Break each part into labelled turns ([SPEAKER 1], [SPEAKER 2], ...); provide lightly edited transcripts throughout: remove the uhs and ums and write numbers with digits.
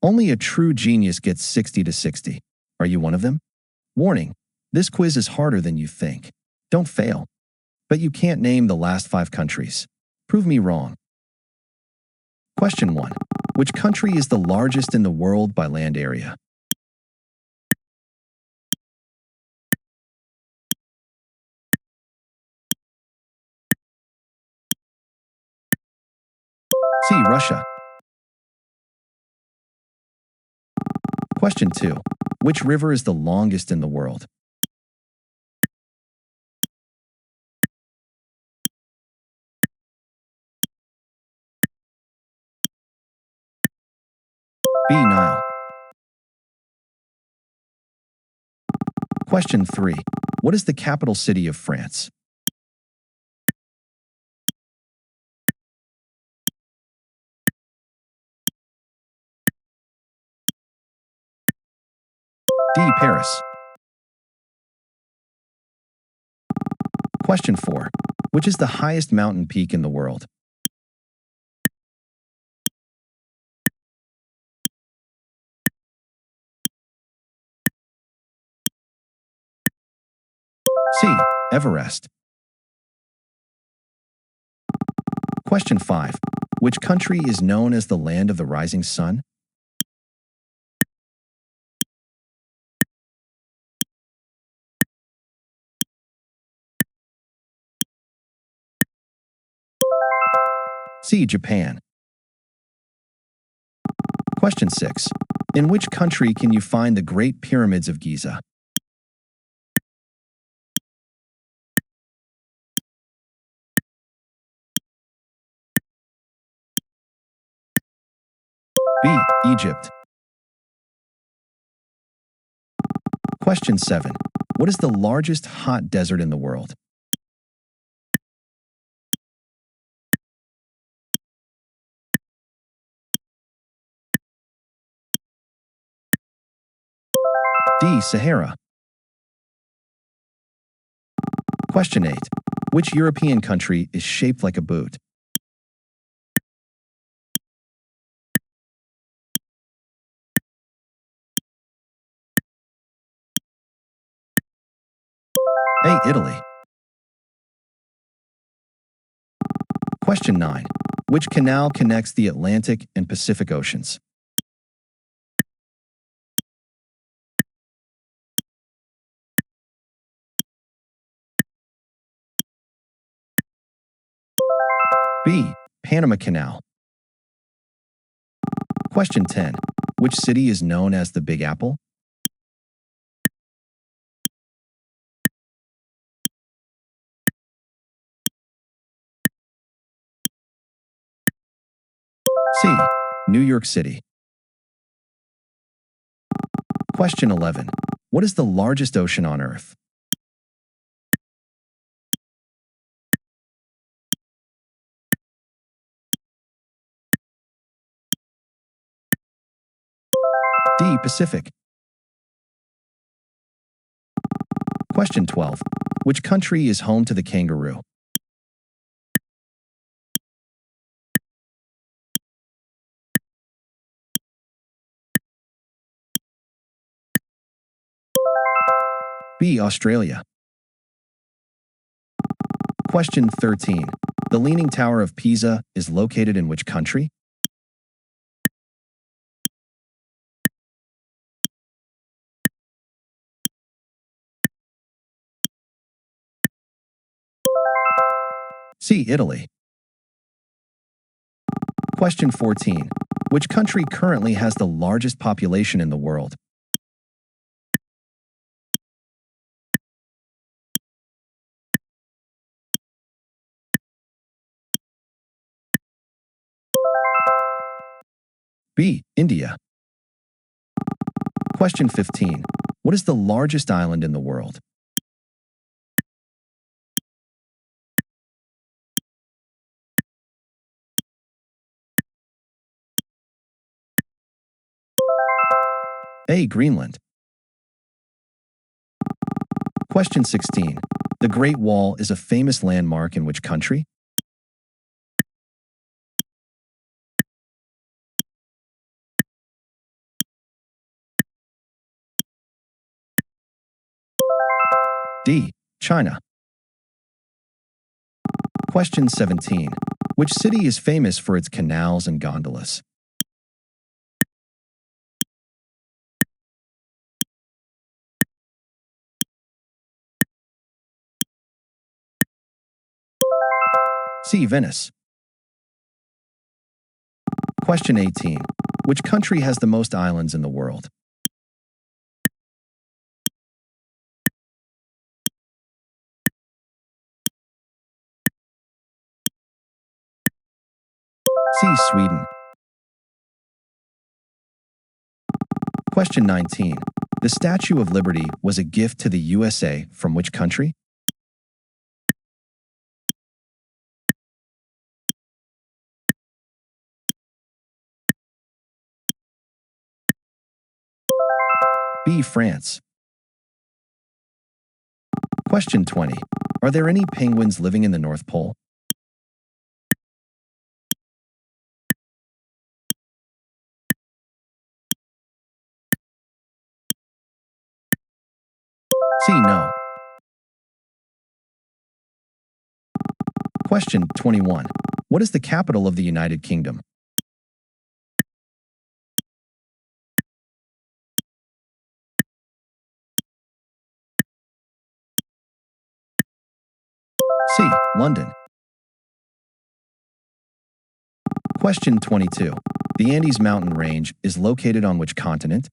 [SPEAKER 1] Only a true genius gets 60 to 60. Are you one of them? Warning: this quiz is harder than you think. Don't fail. But you can't name the last 5 countries. Prove me wrong. Question 1. Which country is the largest in the world by land area? C. Russia. Question 2. Which river is the longest in the world? B. Nile. Question 3. What is the capital city of France? D. Paris. Question 4. Which is the highest mountain peak in the world? C. Everest. Question 5. Which country is known as the land of the rising sun? C. Japan. Question 6. In which country can you find the Great Pyramids of Giza? B. Egypt. Question 7. What is the largest hot desert in the world? D. Sahara. Question 8. Which European country is shaped like a boot? A. Italy. Question 9. Which canal connects the Atlantic and Pacific Oceans? B. Panama Canal. Question 10. Which city is known as the Big Apple? C. New York City. Question 11. What is the largest ocean on Earth? D. Pacific. Question 12. Which country is home to the kangaroo? B. Australia. Question 13. The Leaning Tower of Pisa is located in which country? C. Italy. Question 14. Which country currently has the largest population in the world? B. India. Question 15. What is the largest island in the world? A. Greenland. Question 16. The Great Wall is a famous landmark in which country? D. China. Question 17. Which city is famous for its canals and gondolas? C. Venice. Question 18. Which country has the most islands in the world? C. Sweden. Question 19. The Statue of Liberty was a gift to the USA from which country? B. France. Question 20. Are there any penguins living in the North Pole? C. No. Question 21. What is the capital of the United Kingdom? C. London. Question 22. The Andes mountain range is located on which continent?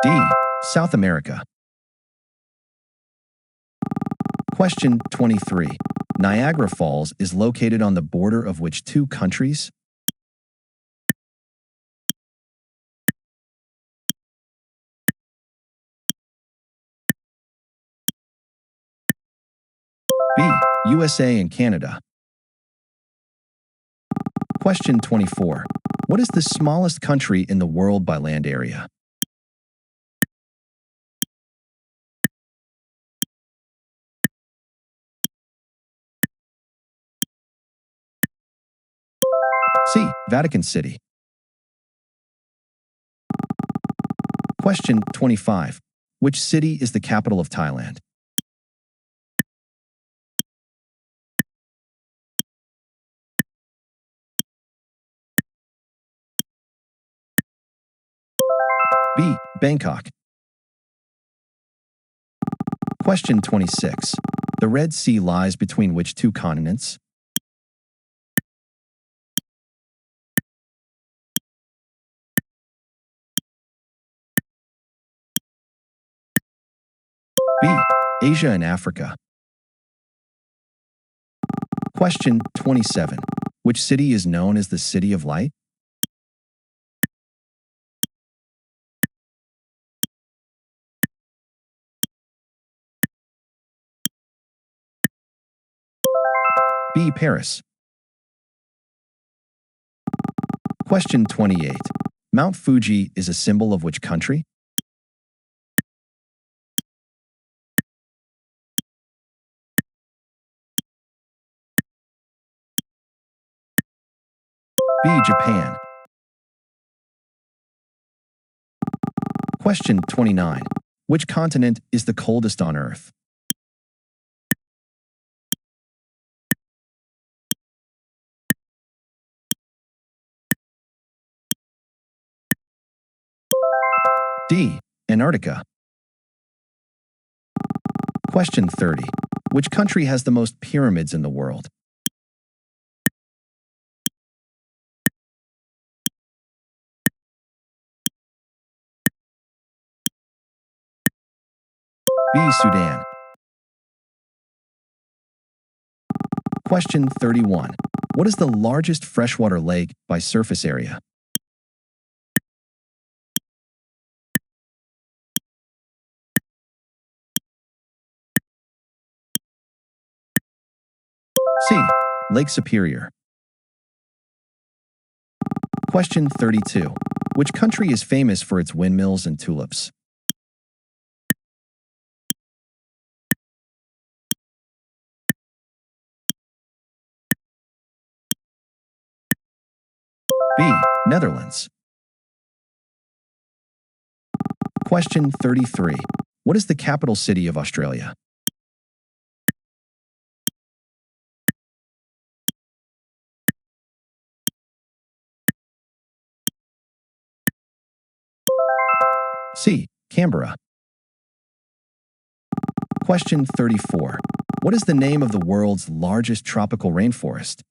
[SPEAKER 1] D. South America. Question 23. Niagara Falls is located on the border of which two countries? B. USA and Canada. Question 24. What is the smallest country in the world by land area? C. Vatican City. Question 25. Which city is the capital of Thailand? B. Bangkok. Question 26. The Red Sea lies between which two continents? B. Asia and Africa. Question 27. Which city is known as the City of Light? B. Paris. Question 28. Mount Fuji is a symbol of which country? B. Japan. Question 29. Which continent is the coldest on Earth? D. Antarctica. Question 30. Which country has the most pyramids in the world? B. Sudan. Question 31. What is the largest freshwater lake by surface area? C. Lake Superior. Question 32. Which country is famous for its windmills and tulips? B. Netherlands. Question 33. What is the capital city of Australia? C. Canberra. Question 34. What is the name of the world's largest tropical rainforest?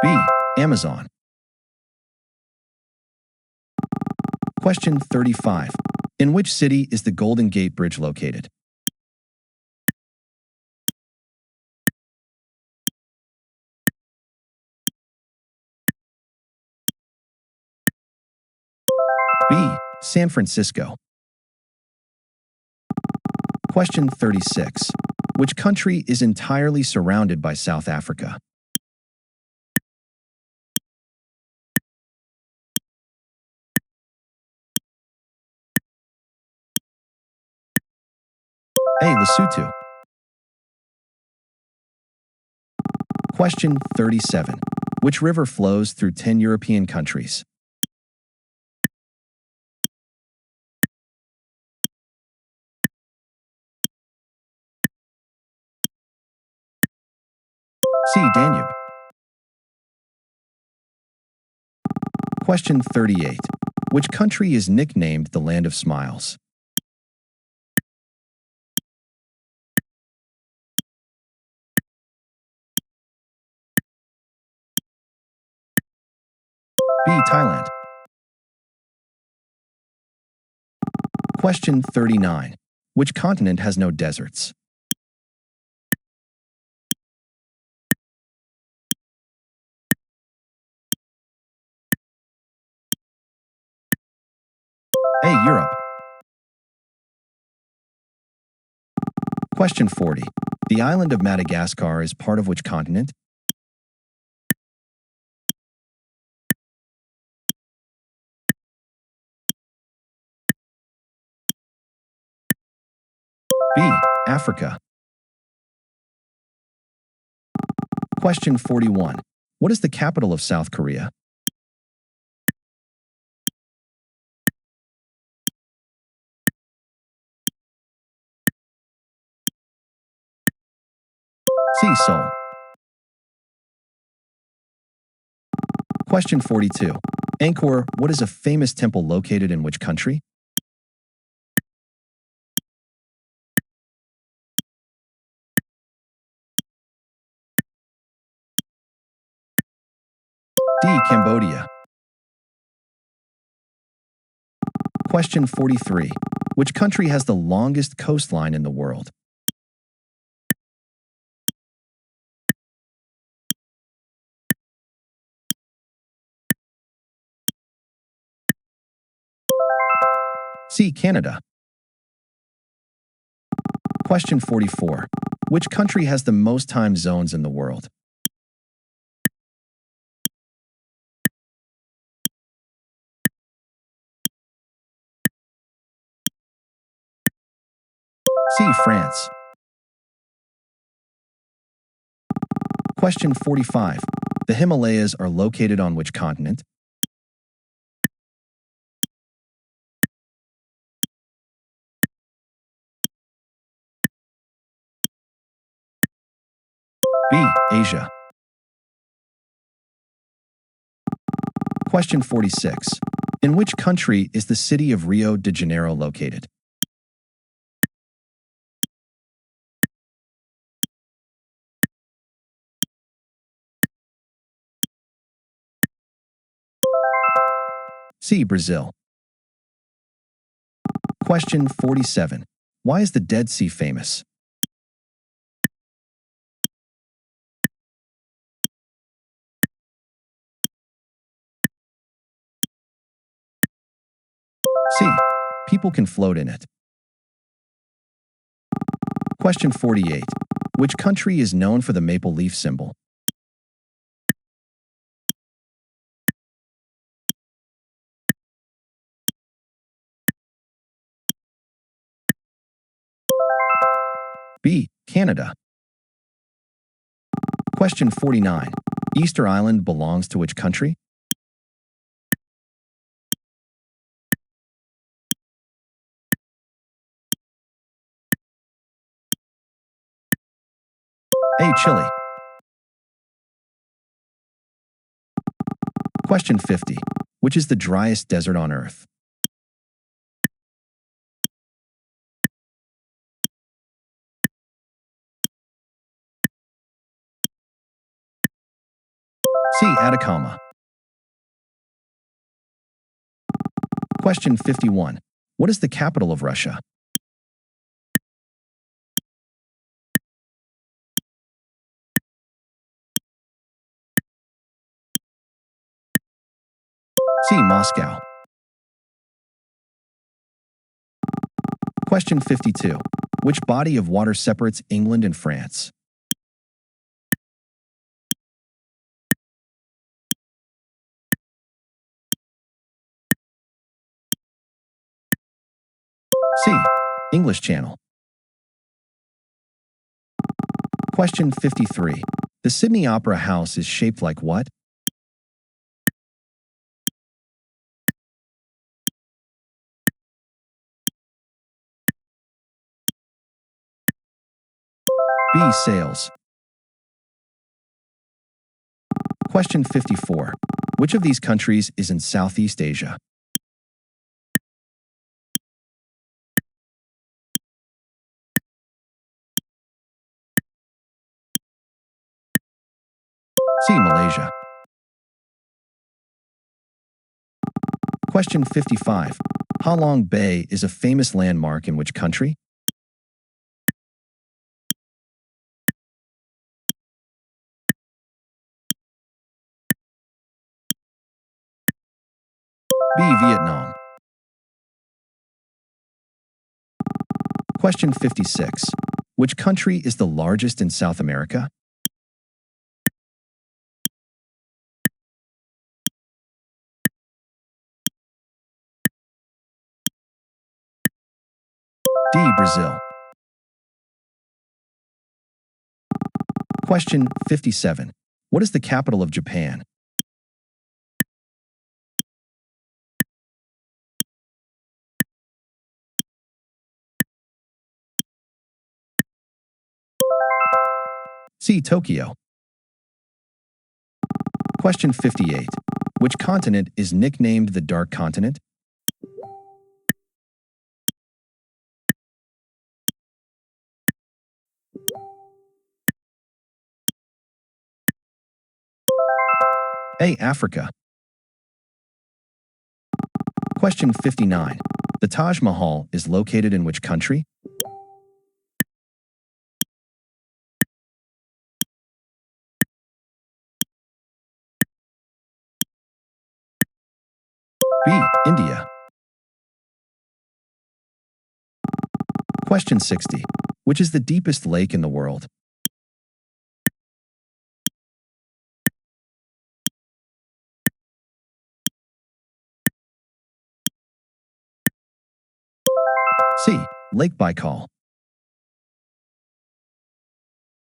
[SPEAKER 1] B. Amazon. Question 35. In which city is the Golden Gate Bridge located? B. San Francisco. Question 36. Which country is entirely surrounded by South Africa? A. Lesotho. Question 37. Which river flows through 10 European countries? C. Danube. Question 38. Which country is nicknamed the Land of Smiles? B. Thailand. Question 39. Which continent has no deserts? A. Europe. Question 40. The island of Madagascar is part of which continent? B. Africa. Question 41. What is the capital of South Korea? C. Seoul. Question 42. Angkor, what is a famous temple located in which country? D. Cambodia. Question 43. Which country has the longest coastline in the world? C. Canada. Question 44. Which country has the most time zones in the world? C. France. Question 45. The Himalayas are located on which continent? B. Asia. Question 46. In which country is the city of Rio de Janeiro located? C. Brazil. Question 47. Why is the Dead Sea famous? C. People can float in it. Question 48. Which country is known for the maple leaf symbol? B. Canada. Question 49. Easter Island belongs to which country? A. Chile. Question 50. Which is the driest desert on Earth? C. Atacama. Question 51. What is the capital of Russia? C. Moscow. Question 52. Which body of water separates England and France? C. English Channel. Question 53. The Sydney Opera House is shaped like what? B. Sails. Question 54. Which of these countries is in Southeast Asia? C. Malaysia. Question 55. Ha Long Bay is a famous landmark in which country? B. Vietnam. Question 56. Which country is the largest in South America? D. Brazil. Question 57. What is the capital of Japan? C. Tokyo. Question 58. Which continent is nicknamed the Dark Continent? A. Africa. Question 59. The Taj Mahal is located in which country? B. India. Question 60. Which is the deepest lake in the world? C. Lake Baikal.